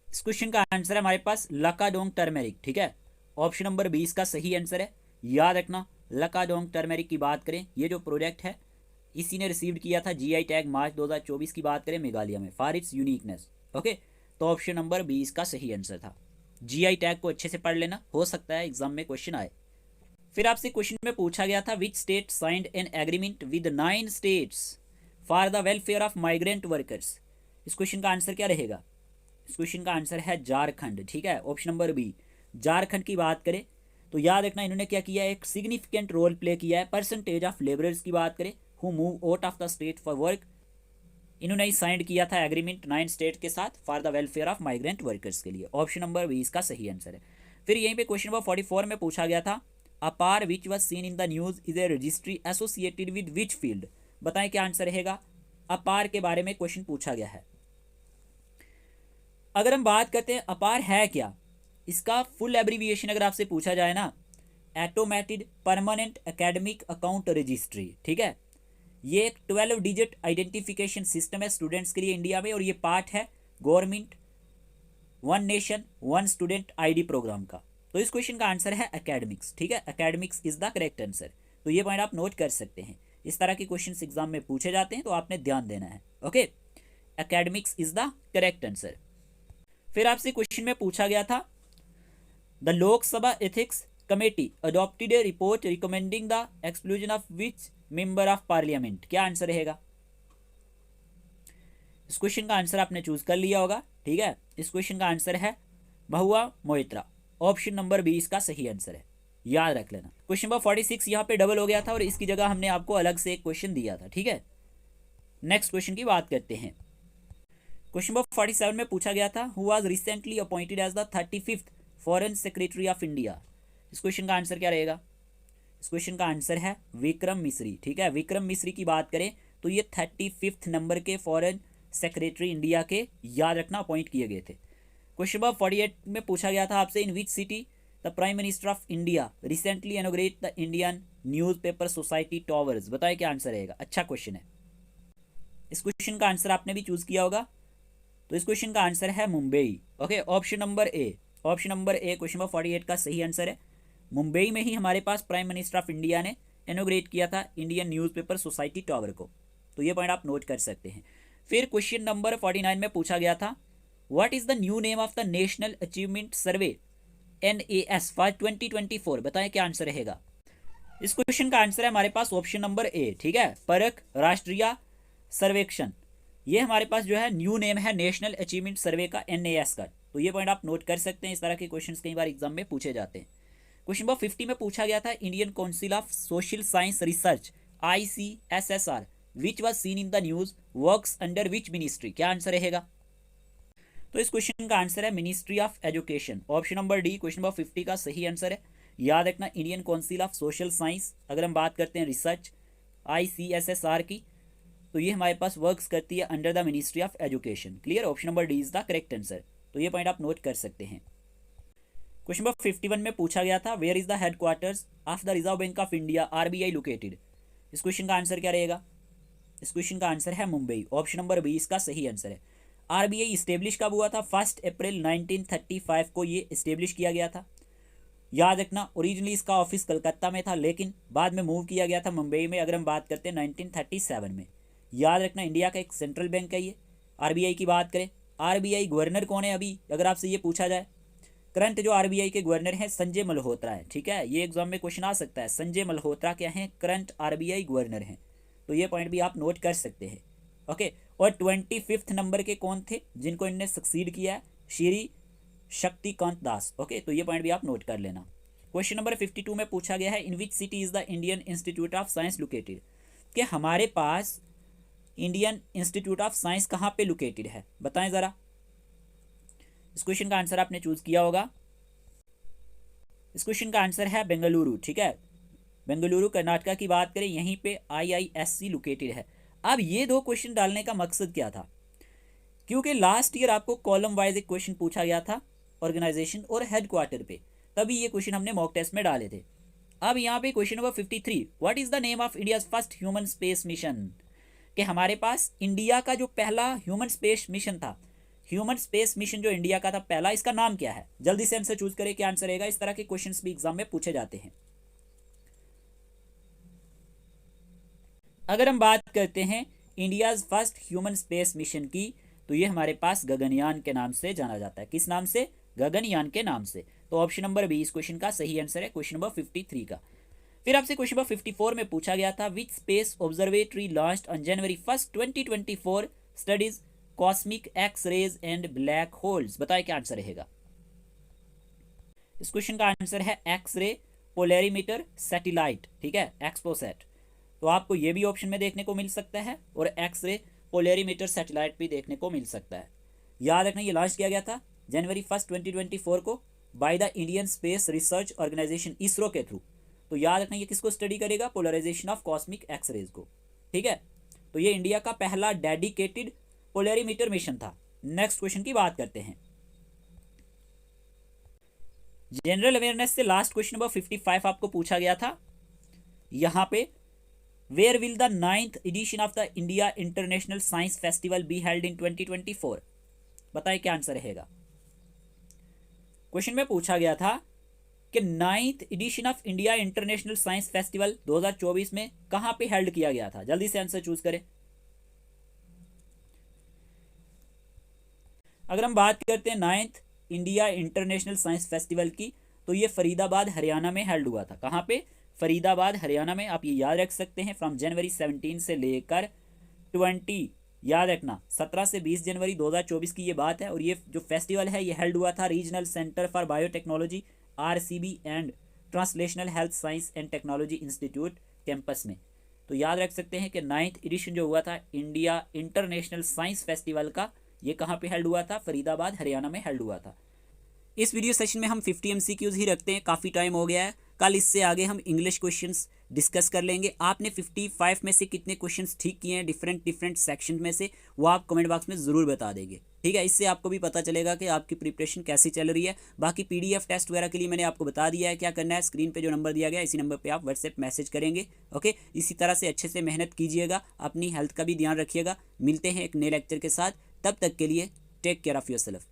इस क्वेश्चन का आंसर है हमारे पास लकाडोंग टर्मेरिक। ठीक है, ऑप्शन नंबर 20 का सही आंसर है। याद रखना, लकाडोंग टर्मेरिक की बात करें, ये जो प्रोडक्ट है इसी ने रिसीव किया था GI टैग मार्च 2024 की बात करें मेघालय में फॉर इट्स यूनिकनेस। ओके, तो ऑप्शन नंबर 20 का सही आंसर था। GI टैग को अच्छे से पढ़ लेना, हो सकता है एग्जाम में क्वेश्चन आए। फिर आपसे क्वेश्चन में पूछा गया था which state signed an agreement with 9 states for the welfare of migrant workers. इस क्वेश्चन का आंसर क्या रहेगा। इस क्वेश्चन का आंसर है झारखंड। ठीक है, ऑप्शन नंबर बी, झारखंड की बात करें तो याद रखना इन्होंने क्या किया है, एक सिग्निफिकेंट रोल प्ले किया है। परसेंटेज ऑफ लेबरर्स की बात करें who move out of the state for work, इन्होंने ही साइन किया था एग्रीमेंट 9 स्टेट के साथ for the welfare of migrant workers के लिए। ऑप्शन नंबर 20 का सही आंसर है। फिर यहीं पे क्वेश्चन नंबर 44 में पूछा गया था अपार which was seen in the news is a registry associated with which field. बताएं क्या आंसर रहेगा। अपार के बारे में क्वेश्चन पूछा गया है। अगर हम बात करते हैं अपार है क्या, इसका फुल एब्रीविएशन अगर आपसे पूछा जाए ना, automated permanent academic account registry. ठीक है, ये एक 12 डिजिट आइडेंटिफिकेशन सिस्टम है स्टूडेंट्स के लिए इंडिया में, और ये पार्ट है government one nation one student ID programme का। तो इस क्वेश्चन का आंसर है एकेडमिक्स। ठीक है, academics is the correct answer. तो ये पॉइंट आप नोट कर सकते हैं, इस तरह के क्वेश्चन एग्जाम में पूछे जाते हैं तो आपने ध्यान देना है। Okay, academics is the correct answer. फिर आपसे क्वेश्चन में पूछा गया था the Lok Sabha ethics committee adopted A report recommending the exclusion of which member of parliament. क्या आंसर रहेगा। इस क्वेश्चन का आंसर आपने चूज कर लिया होगा। ठीक है, इस क्वेश्चन का आंसर है बहुआ मोइत्रा। ऑप्शन नंबर 20 का सही आंसर है, याद रख लेना। क्वेश्चन नंबर 46 यहाँ पे डबल हो गया था और इसकी जगह हमने आपको अलग से एक क्वेश्चन दिया था। ठीक है, नेक्स्ट क्वेश्चन की बात करते हैं। क्वेश्चन नंबर 47 में पूछा गया था who was recently appointed as the 35th foreign secretary of India. इस क्वेश्चन का आंसर क्या रहेगा। इस क्वेश्चन का आंसर है विक्रम मिश्री। ठीक है, विक्रम मिश्री की बात करें तो ये 35th नंबर के फॉरेन सेक्रेटरी इंडिया के, याद रखना, अपॉइंट किए गए थे। क्वेश्चन नंबर 48 में पूछा गया था आपसे in which city the prime minister of India recently inaugurate the Indian Newspaper Society towers, बताएं क्या आंसर रहेगा। अच्छा क्वेश्चन है, इस क्वेश्चन का आंसर आपने भी चूज किया होगा। तो इस क्वेश्चन का आंसर है Mumbai. Okay, option number A, option number A question number 48 का सही आंसर है। मुंबई में ही हमारे पास प्राइम मिनिस्टर ऑफ इंडिया ने इनोग्रेट किया था इंडियन न्यूज़पेपर सोसाइटी टॉवर को। तो ये पॉइंट आप नोट कर सकते हैं। फिर क्वेश्चन नंबर 49 में पूछा गया था what is the new name of the national achievement survey NAS for 2024, बताएं क्या आंसर रहेगा। इस क्वेश्चन का आंसर है हमारे पास ऑप्शन नंबर ए, ठीक है, परख राष्ट्रीय सर्वेक्षण। ये हमारे पास जो है न्यू नेम है नेशनल अचीवमेंट सर्वे का, NAS का। तो ये पॉइंट आप नोट कर सकते हैं, इस तरह के क्वेश्चंस कई बार एग्जाम में पूछे जाते हैं। क्वेश्चन नंबर 50 में पूछा गया था Indian council of social science research ICSSR which was seen in the news works under which ministry, क्या आंसर रहेगा। तो इस क्वेश्चन का आंसर है ministry of education, option number D question number 50 का सही आंसर है। याद रखना Indian council of social science, अगर हम बात करते हैं रिसर्च ICSSR की, तो ये हमारे पास वर्क्स करती है under the ministry of education. Clear, option number D is the correct answer. तो ये पॉइंट आप नोट कर सकते हैं। क्वेश्चन नंबर 51 में पूछा गया था where is the headquarters of the reserve bank of India RBI located. इस क्वेश्चन का आंसर क्या रहेगा। इस क्वेश्चन का आंसर है मुंबई, ऑप्शन नंबर बी इसका सही आंसर है। RBI इस्टेब्लिश कब हुआ था, 1 अप्रैल 1935 को ये इस्टेब्लिश किया गया था। याद रखना ओरिजिनली इसका ऑफिस कलकत्ता में था, लेकिन बाद में मूव किया गया था मुंबई में, अगर हम बात करते हैं 1937 में। याद रखना इंडिया का एक सेंट्रल बैंक है ये। RBI की बात करें, RBI गवर्नर कौन है अभी, अगर आपसे ये पूछा जाए, करंट जो RBI के गवर्नर हैं संजय मल्होत्रा है, ठीक है, ये एग्जाम में क्वेश्चन आ सकता है। संजय मल्होत्रा क्या हैं, करंट RBI गवर्नर हैं। तो ये पॉइंट भी आप नोट कर सकते हैं। ओके, और 25 नंबर के कौन थे जिनको इनने सक्सीड किया है, श्री शक्तिकांत दास। ओके, तो ये पॉइंट भी आप नोट कर लेना। क्वेश्चन नंबर 52 में पूछा गया है in which city is the Indian Institute of Science located, कि हमारे पास इंडियन इंस्टीट्यूट ऑफ साइंस कहाँ पे लोकेटेड है, बताएं जरा। इस क्वेश्चन का आंसर आपने चूज किया होगा। इस क्वेश्चन का आंसर है बेंगलुरु, ठीक है, बेंगलुरु कर्नाटका की बात करें, यहीं पे IISc लोकेटेड है। अब ये दो क्वेश्चन डालने का मकसद क्या था, क्योंकि लास्ट ईयर आपको कॉलम वाइज एक क्वेश्चन पूछा गया था ऑर्गेनाइजेशन और हेडक्वार्टर पे, तभी ये क्वेश्चन हमने मॉक टेस्ट में डाले थे। अब यहाँ पे question number 53 what is the name of India first human space mission, कि हमारे पास इंडिया का जो पहला ह्यूमन स्पेस मिशन था, ह्यूमन स्पेस मिशन जो इंडिया का था पहला, इसका नाम क्या है। जल्दी से आंसर चूज करें, क्या आंसर रहेगा। इस तरह के क्वेश्चंस भी एग्जाम में पूछे जाते हैं। अगर हम बात करते हैं India's first human space mission की, तो ये हमारे पास गगनयान के नाम से जाना जाता है। किस नाम से, गगनयान के नाम से। तो ऑप्शन नंबर बी इस क्वेश्चन का सही आंसर है, क्वेश्चन नंबर 53 का। फिर आपसे क्वेश्चन नंबर 54 में पूछा गया था which space observatory launched on January 1, 2024 studies cosmic X rays and black holes, बताएं क्या आंसर रहेगा। इस क्वेश्चन का आंसर है एक्स रे पोलैरिमीटर सैटेलाइट, ठीक है, एक्सपोसैट। तो आपको ये भी ऑप्शन में देखने को मिल सकता है और एक्स रे पोलैरिमीटर सैटेलाइट भी देखने को मिल सकता है। याद रखना ये लॉन्च किया गया था January 1, 2024 को by the Indian space research organisation ISRO के थ्रू। तो याद रखना ये किसको स्टडी करेगा, polarisation of cosmic X rays को, ठीक है। तो ये इंडिया का पहला डेडिकेटेड पोलैरिमीटर मिशन था। नेक्स्ट क्वेश्चन की बात करते हैं। जनरल अवेयरनेस से लास्ट क्वेश्चन नंबर 55 आपको पूछा गया था, यहां पे where will the 9th edition of the India international science festival be held इन 2024, बताएं क्या आंसर रहेगा। क्वेश्चन में पूछा गया था कि 9th edition of India international science festival 2024 में कहां पे हेल्ड किया गया था। जल्दी से आंसर चूज करें। अगर हम बात करते हैं 9th India international science festival की, तो ये फरीदाबाद हरियाणा में हेल्ड हुआ था। कहां पे, फरीदाबाद हरियाणा में। आप ये याद रख सकते हैं फ्रॉम January 17 से लेकर 20, याद रखना 17 से 20 जनवरी 2024 की ये बात है। और ये जो फेस्टिवल है ये हेल्ड हुआ था regional centre for biotechnology RCB and translational health science and technology institute campus में। तो याद रख सकते हैं कि 9th एडिशन जो हुआ था इंडिया इंटरनेशनल साइंस फेस्टिवल का, ये कहाँ पे हेल्ड हुआ था, फरीदाबाद हरियाणा में हेल्ड हुआ था। इस वीडियो सेशन में हम 50 MCQs ही रखते हैं, काफ़ी टाइम हो गया है। कल इससे आगे हम इंग्लिश क्वेश्चंस डिस्कस कर लेंगे। आपने 55 में से कितने क्वेश्चंस ठीक किए हैं डिफरेंट डिफरेंट सेक्शन में से, वो आप कमेंट बॉक्स में ज़रूर बता देंगे, ठीक है। इससे आपको भी पता चलेगा कि आपकी प्रिपरेशन कैसी चल रही है। बाकी PDF टेस्ट वगैरह के लिए मैंने आपको बता दिया है क्या करना है। स्क्रीन पे जो नंबर दिया गया है इसी नंबर पे आप व्हाट्सएप मैसेज करेंगे, ओके। इसी तरह से अच्छे से मेहनत कीजिएगा, अपनी हेल्थ का भी ध्यान रखिएगा। मिलते हैं एक नए लेक्चर के साथ, तब तक के लिए टेक केयर ऑफ़ योरसेल्फ।